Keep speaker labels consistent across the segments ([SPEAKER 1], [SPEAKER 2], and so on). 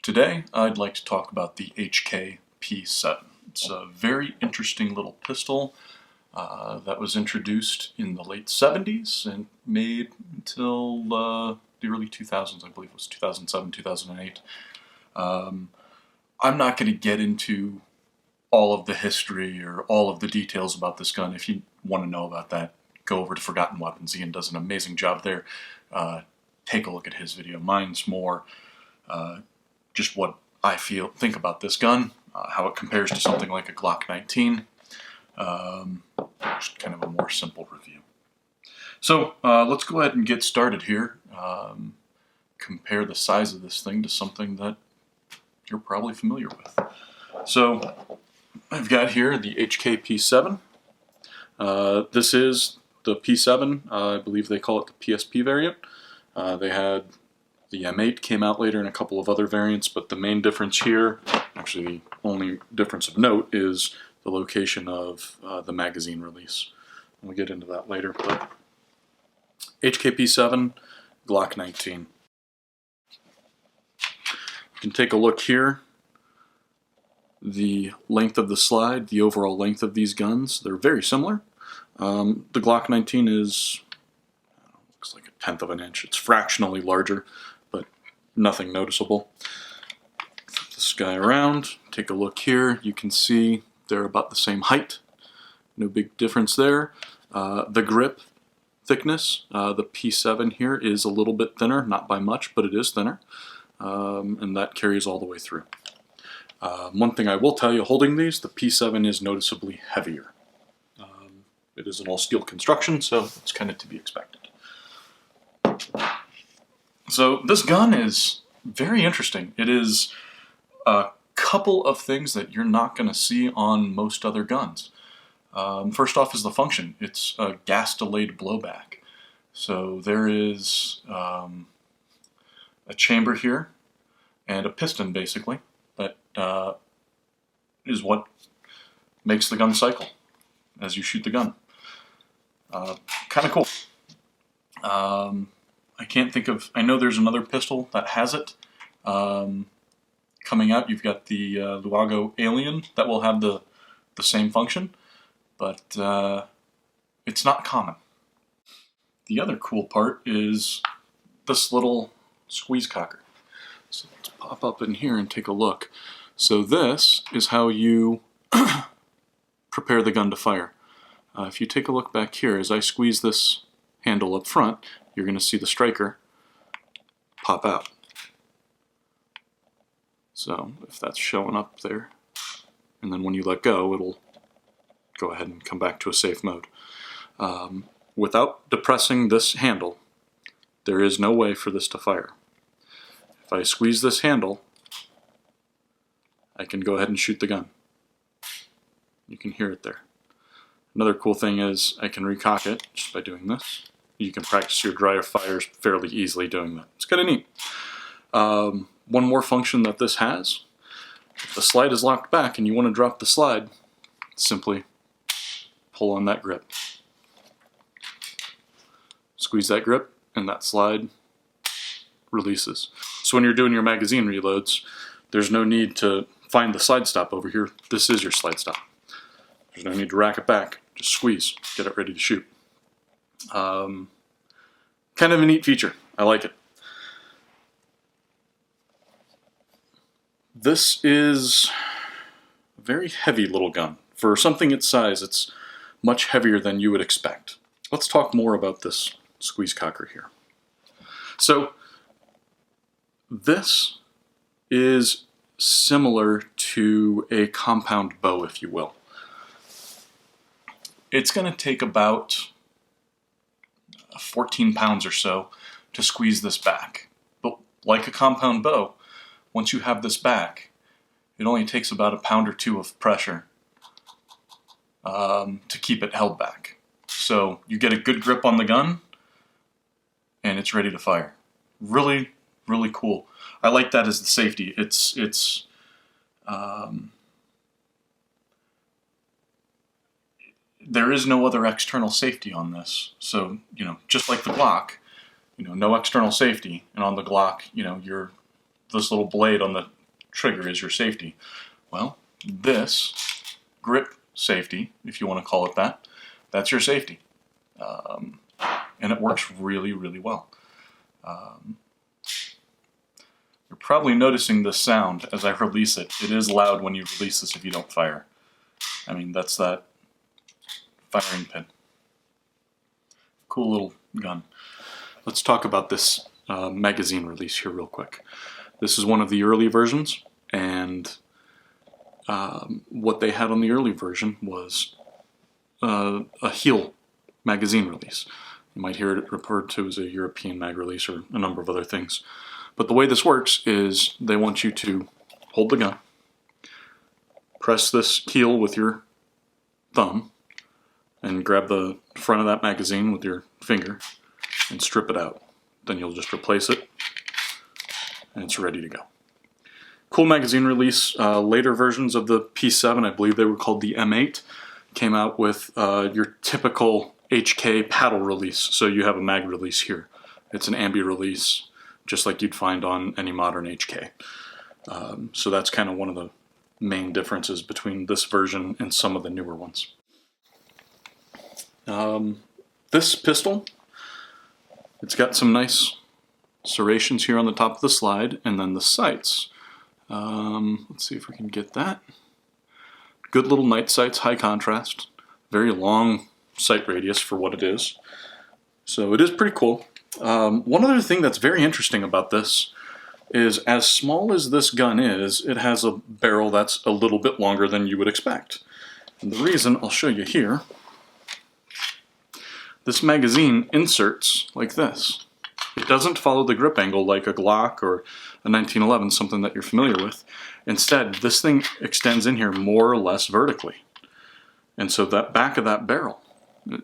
[SPEAKER 1] Today, I'd like to talk about the HK P7. It's a very interesting little pistol that was introduced in the late 70s and made until the early 2000s, I believe it was 2007, 2008. I'm not going to get into all of the history or all of the details about this gun. If you want to know about that, go over to Forgotten Weapons. Ian does an amazing job there. Take a look at his video. Mine's more just what I think about this gun, how it compares to something like a Glock 19. Just kind of a more simple review. So let's go ahead and get started here. Compare the size of this thing to something that you're probably familiar with. So I've got here the HK P7. This is the P7. I believe they call it the PSP variant. They had the M8 came out later and a couple of other variants, but the main difference here, actually the only difference of note, is the location of the magazine release. We'll get into that later. But HK P7, Glock 19. You can take a look here. The length of the slide, the overall length of these guns, they're very similar. The Glock 19 is, looks like 1/10 of an inch. It's fractionally larger, but nothing noticeable. Flip this guy around, take a look here. You can see they're about the same height. No big difference there. The grip thickness, the P7 here is a little bit thinner, not by much, but it is thinner. And that carries all the way through. One thing I will tell you, holding these, the P7 is noticeably heavier. It is an all-steel construction, so it's kind of to be expected. So this gun is very interesting. It is a couple of things that you're not going to see on most other guns. First off is the function. It's a gas-delayed blowback. So there is a chamber here and a piston, basically, that is what makes the gun cycle as you shoot the gun. Kind of cool. I can't think of, I know there's another pistol that has it coming out. You've got the Luago Alien that will have the same function, but it's not common. The other cool part is this little squeeze cocker. So let's pop up in here and take a look. So this is how you prepare the gun to fire. If you take a look back here, as I squeeze this handle up front, you're going to see the striker pop out. So if that's showing up there, and then when you let go, it'll go ahead and come back to a safe mode. Without depressing this handle, there is no way for this to fire. If I squeeze this handle, I can go ahead and shoot the gun. You can hear it there. Another cool thing is I can recock it just by doing this. You can practice your dry fires fairly easily doing that. It's kind of neat. One more function that this has, if the slide is locked back and you want to drop the slide, simply pull on that grip. Squeeze that grip and that slide releases. So when you're doing your magazine reloads, there's no need to find the slide stop over here. This is your slide stop. There's no need to rack it back. Just squeeze, get it ready to shoot. Kind of a neat feature. I like it. This is a very heavy little gun. For something its size, it's much heavier than you would expect. Let's talk more about this squeeze cocker here. So this is similar to a compound bow, if you will. It's going to take about 14 pounds or so to squeeze this back. But like a compound bow, once you have this back, it only takes about 1 pound or 2 of pressure to keep it held back. So you get a good grip on the gun, and it's ready to fire. Really, really cool. I like that as the safety. There is no other external safety on this. So, just like the Glock, no external safety. And on the Glock, this little blade on the trigger is your safety. Well, this grip safety, if you want to call it that, that's your safety. And it works really, really well. You're probably noticing the sound as I release it. It is loud when you release this if you don't fire. I mean, that's that firing pin. Cool little gun. Let's talk about this magazine release here real quick. This is one of the early versions, and what they had on the early version was a heel magazine release. You might hear it referred to as a European mag release or a number of other things. But the way this works is they want you to hold the gun, press this heel with your thumb, and grab the front of that magazine with your finger and strip it out. Then you'll just replace it and it's ready to go. Cool magazine release. Later versions of the P7, I believe they were called the M8, came out with your typical HK paddle release. So you have a mag release here. It's an ambi release, just like you'd find on any modern HK. So that's kind of one of the main differences between this version and some of the newer ones. This pistol, it's got some nice serrations here on the top of the slide, and then the sights. Let's see if we can get that. Good little night sights, high contrast, very long sight radius for what it is. So it is pretty cool. One other thing that's very interesting about this is, as small as this gun is, it has a barrel that's a little bit longer than you would expect. And the reason, I'll show you here. This magazine inserts like this. It doesn't follow the grip angle like a Glock or a 1911, something that you're familiar with. Instead, this thing extends in here more or less vertically. And so that back of that barrel,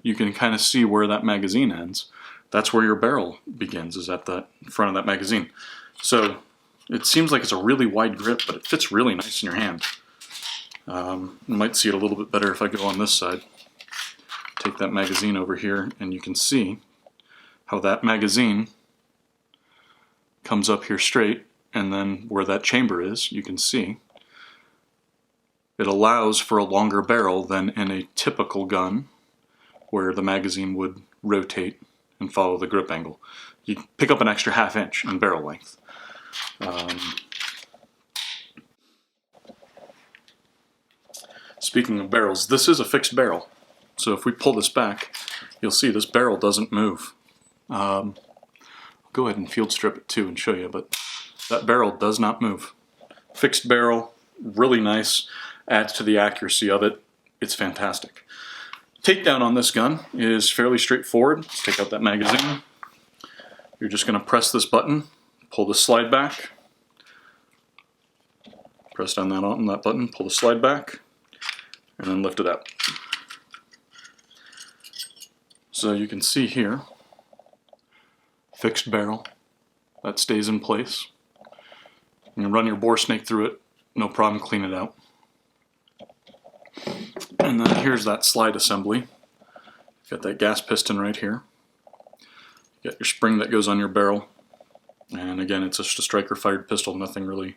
[SPEAKER 1] you can kind of see where that magazine ends. That's where your barrel begins, is at the front of that magazine. So it seems like it's a really wide grip, but it fits really nice in your hand. You might see it a little bit better if I go on this side. Take that magazine over here, and you can see how that magazine comes up here straight, and then where that chamber is, you can see it allows for a longer barrel than in a typical gun where the magazine would rotate and follow the grip angle. You pick up an extra ½ inch in barrel length. Speaking of barrels, this is a fixed barrel. So if we pull this back, you'll see this barrel doesn't move. I'll go ahead and field strip it too and show you, but that barrel does not move. Fixed barrel, really nice, adds to the accuracy of it. It's fantastic. Takedown on this gun is fairly straightforward. Let's take out that magazine. You're just going to press this button, pull the slide back, press down on that button, pull the slide back, and then lift it up. So you can see here, fixed barrel, that stays in place. You can run your bore snake through it, no problem, clean it out. And then here's that slide assembly. Got that gas piston right here. You got your spring that goes on your barrel. And again, it's just a striker fired pistol, nothing really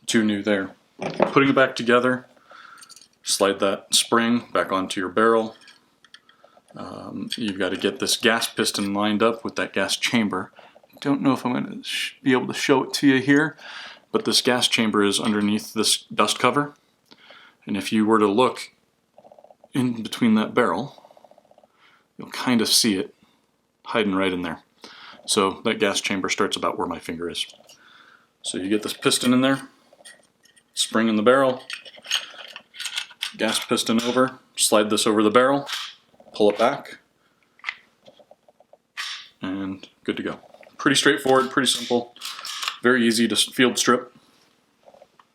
[SPEAKER 1] too new there. Putting it back together, slide that spring back onto your barrel. You've got to get this gas piston lined up with that gas chamber. Don't know if I'm going to be able to show it to you here, but this gas chamber is underneath this dust cover. And if you were to look in between that barrel, you'll kind of see it hiding right in there. So that gas chamber starts about where my finger is. So you get this piston in there, spring in the barrel, gas piston over, slide this over the barrel, pull it back, and good to go. Pretty straightforward, pretty simple, very easy to field strip.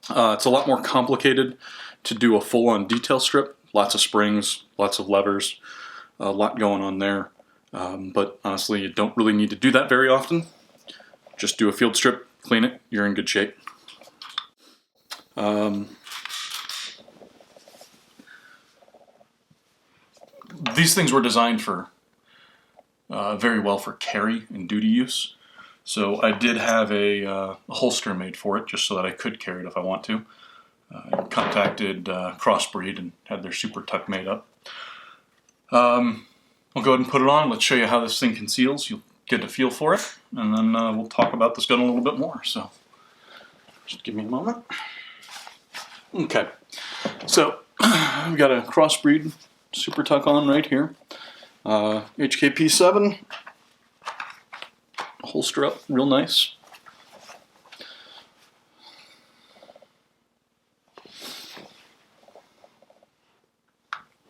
[SPEAKER 1] It's a lot more complicated to do a full-on detail strip. Lots of springs, lots of levers, a lot going on there. But honestly, you don't really need to do that very often. Just do a field strip, clean it, you're in good shape. These things were designed for very well for carry and duty use. So I did have a holster made for it just so that I could carry it if I want to. I contacted Crossbreed and had their Supertuck made up. I'll go ahead and put it on. Let's show you how this thing conceals. You'll get a feel for it, and then we'll talk about this gun a little bit more. So just give me a moment. Okay, so I've got a Crossbreed Supertuck on right here. HK P7. Holster up real nice.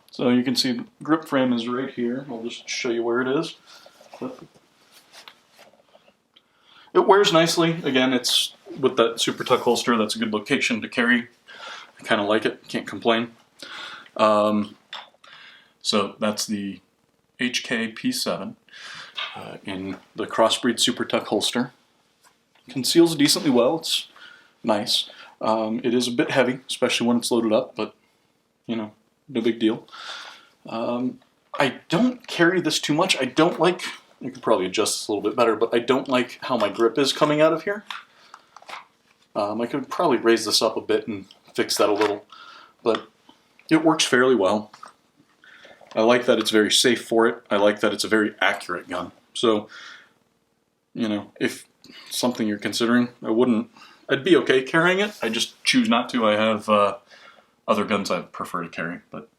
[SPEAKER 1] So you can see the grip frame is right here. I'll just show you where it is. It wears nicely. Again, it's with that Supertuck holster. That's a good location to carry. I kind of like it. Can't complain. So that's the HK P7 in the Crossbreed Supertuck holster. Conceals decently well. It's nice. It is a bit heavy, especially when it's loaded up, but you know, no big deal. I don't carry this too much. I don't like, I could probably adjust this a little bit better, but I don't like how my grip is coming out of here. I could probably raise this up a bit and fix that a little, but it works fairly well. I like that it's very safe for it. I like that it's a very accurate gun. So, you know, if something you're considering, I'd be okay carrying it. I just choose not to. I have other guns I prefer to carry, but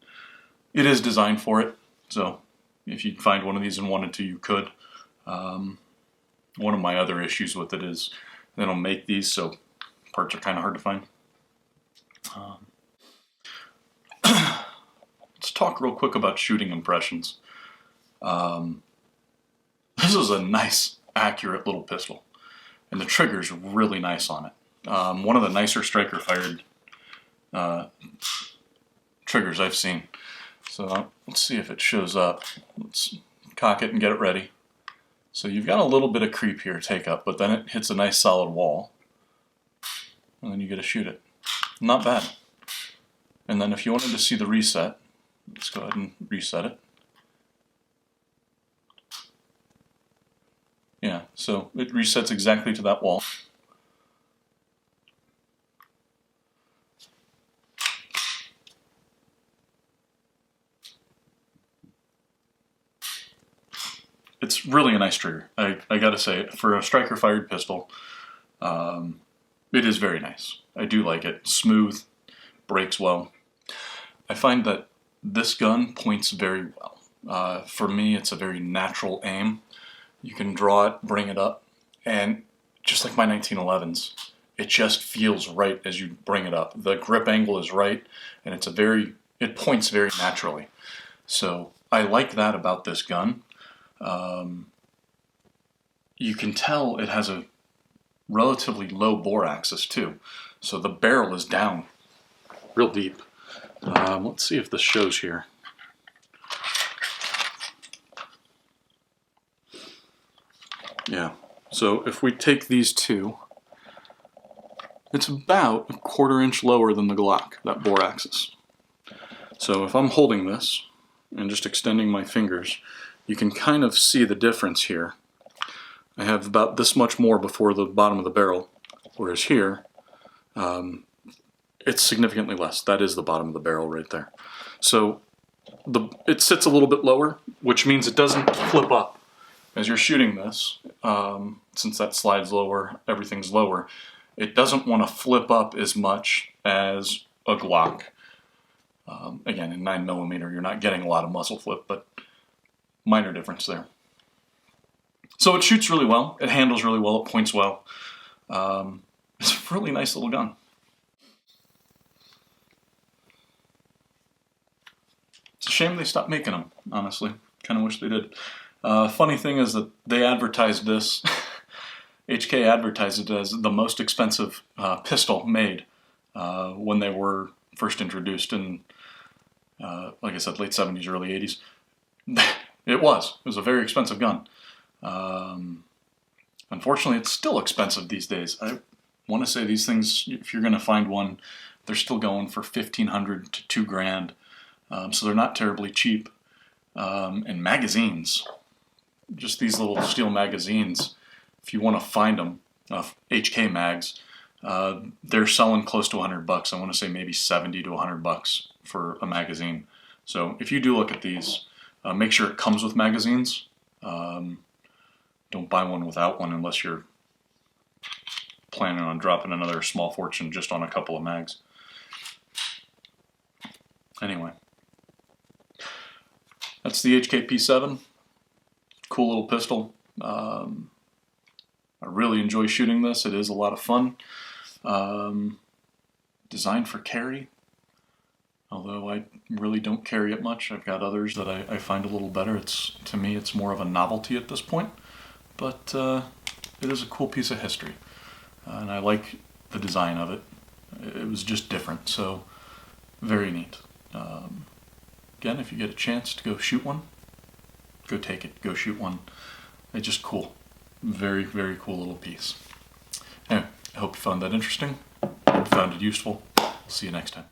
[SPEAKER 1] it is designed for it. So if you find one of these and wanted to, you could. One of my other issues with it is they don't make these, so parts are kind of hard to find. Let's talk real quick about shooting impressions. This is a nice, accurate little pistol, and the trigger's really nice on it. One of the nicer striker-fired triggers I've seen. So let's see if it shows up. Let's cock it and get it ready. So you've got a little bit of creep here, take up, but then it hits a nice solid wall, and then you get to shoot it. Not bad. And then if you wanted to see the reset, let's go ahead and reset it. Yeah, so it resets exactly to that wall. It's really a nice trigger. I gotta say, for a striker-fired pistol, it is very nice. I do like it. Smooth, breaks well. I find that this gun points very well. For me, it's a very natural aim. You can draw it, bring it up, and just like my 1911s, it just feels right as you bring it up. The grip angle is right, and it points very naturally. So I like that about this gun. You can tell it has a relatively low bore axis too, so the barrel is down real deep. Let's see if this shows here. Yeah, so if we take these two, it's about a 1/4 inch lower than the Glock, that bore axis. So if I'm holding this and just extending my fingers, you can kind of see the difference here. I have about this much more before the bottom of the barrel, whereas here, it's significantly less. That is the bottom of the barrel right there. So it sits a little bit lower, which means it doesn't flip up. As you're shooting this, since that slides lower, everything's lower, it doesn't want to flip up as much as a Glock. Again, in 9mm, you're not getting a lot of muzzle flip, but minor difference there. So it shoots really well, it handles really well, it points well. It's a really nice little gun. It's a shame they stopped making them, honestly. Kind of wish they did. Funny thing is that they advertised this, HK advertised it as the most expensive pistol made when they were first introduced in, like I said, late 70s, early 80s. It was a very expensive gun. Unfortunately, it's still expensive these days. I want to say these things, if you're going to find one, they're still going for $1,500 to $2,000. So they're not terribly cheap. And magazines, just these little steel magazines, if you want to find them, HK mags, they're selling close to $100. I want to say maybe 70 to $100 for a magazine. So if you do look at these, make sure it comes with magazines. Don't buy one without one unless you're planning on dropping another small fortune just on a couple of mags. Anyway, that's the HK P7. Cool little pistol. I really enjoy shooting this. It is a lot of fun. Designed for carry, although I really don't carry it much. I've got others that I find a little better. To me, it's more of a novelty at this point, but it is a cool piece of history, and I like the design of it. It was just different, so very neat. Again, if you get a chance to go shoot one, go take it, go shoot one. It's just cool. Very, very cool little piece. Anyway, I hope you found that interesting, found it useful. See you next time.